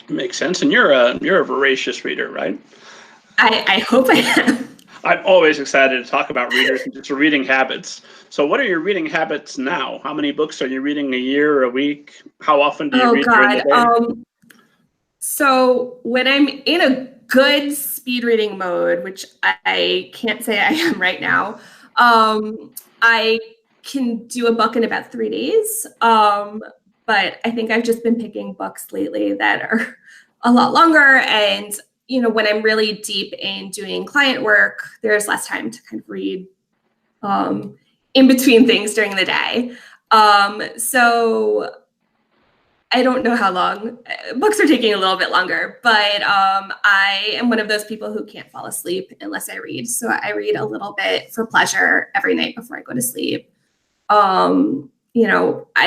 Makes sense. And you're a voracious reader, right? I hope I am. I'm always excited to talk about readers and just reading habits. So what are your reading habits now? How many books are you reading a year, a week? How often do you read during the day? So when I'm in a good speed reading mode, which I can't say I am right now, I can do a book in about 3 days. But I think I've just been picking books lately that are a lot longer. And, when I'm really deep in doing client work, there's less time to kind of read in between things during the day. So I don't know how long. Books are taking a little bit longer, but I am one of those people who can't fall asleep unless I read. So I read a little bit for pleasure every night before I go to sleep. I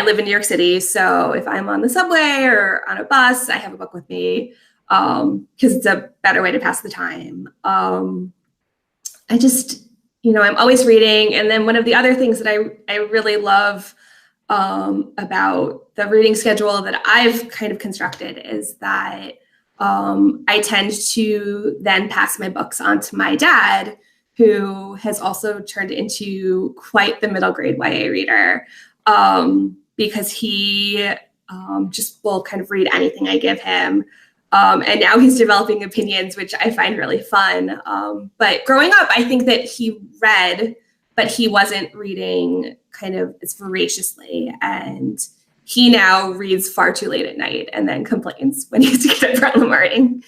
live in New York City, so if I'm on the subway or on a bus, I have a book with me because it's a better way to pass the time. I just, I'm always reading. And then one of the other things that I really love about the reading schedule that I've kind of constructed is that I tend to then pass my books on to my dad, who has also turned into quite the middle grade YA reader, because he just will kind of read anything I give him. And now he's developing opinions, which I find really fun. But growing up, I think that he read, but he wasn't reading kind of as voraciously. And he now reads far too late at night and then complains when he has to get up in the morning.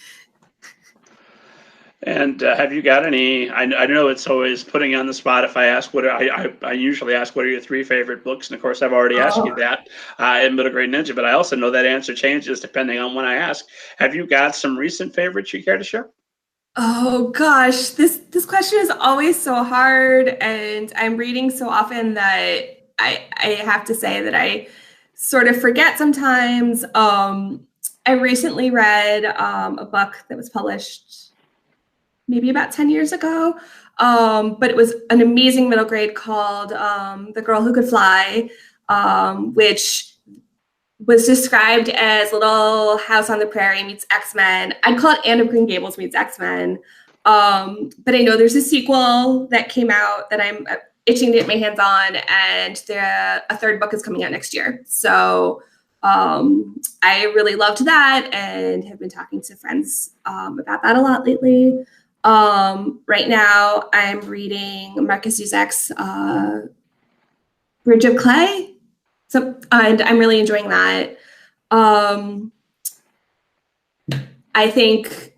And have you got any? I know it's always putting you on the spot if I ask what I usually ask what are your 3 favorite books, and of course I've already asked you that in Middle Grade Ninja, but I also know that answer changes depending on when I ask. Have you got some recent favorites you care to share? Oh gosh, this question is always so hard, and I'm reading so often that I have to say that I sort of forget sometimes. I recently read a book that was published maybe about 10 years ago, but it was an amazing middle grade called The Girl Who Could Fly, which was described as Little House on the Prairie meets X-Men. I'd call it Anne of Green Gables meets X-Men. But I know there's a sequel that came out that I'm itching to get my hands on, and a 3rd book is coming out next year. So I really loved that and have been talking to friends about that a lot lately. Right now I'm reading Marcus Zuzak's Bridge of Clay. So, and I'm really enjoying that. I think,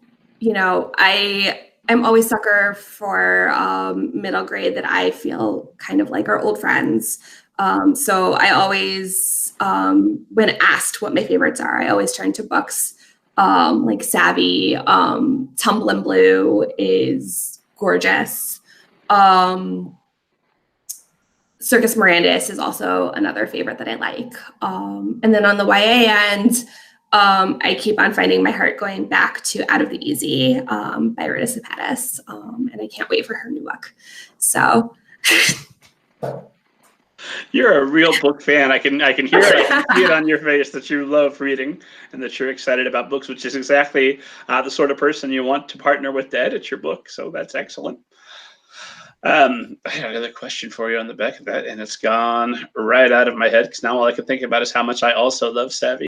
I'm always sucker for middle grade that I feel kind of like are old friends. So I always, when asked what my favorites are, I always turn to books like Savvy. Tumblin' Blue is gorgeous. Circus Mirandus is also another favorite that I like. And then on the YA end, I keep on finding my heart going back to Out of the Easy by Rita Sepetys, and I can't wait for her new book. So you're a real book fan. I can hear it. I can see it on your face that you love reading and that you're excited about books, which is exactly the sort of person you want to partner with to edit your book. So that's excellent. I had another question for you on the back of that, and it's gone right out of my head because now all I can think about is how much I also love Savvy.